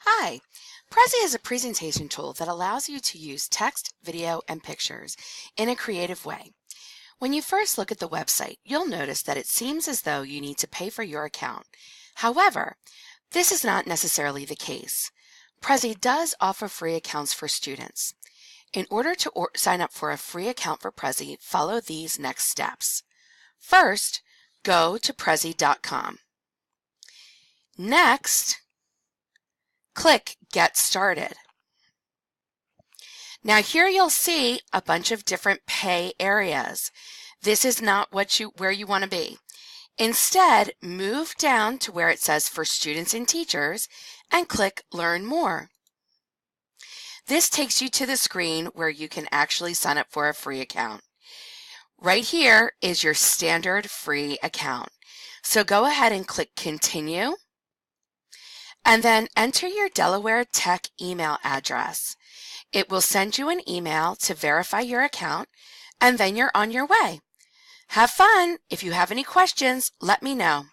Hi! Prezi is a presentation tool that allows you to use text, video, and pictures in a creative way. When you first look at the website, you'll notice that it seems as though you need to pay for your account. However, this is not necessarily the case. Prezi does offer free accounts for students. In order to sign up for a free account for Prezi, follow these next steps. First, go to prezi.com. Next, click Get Started. Now here you'll see a bunch of different pay areas. This is not where you want to be. Instead, move down to where it says for students and teachers and click Learn More. This takes you to the screen where you can actually sign up for a free account. Right here is your standard free account. So go ahead and click Continue and then enter your Delaware Tech email address. It will send you an email to verify your account, and then you're on your way. Have fun! If you have any questions, let me know.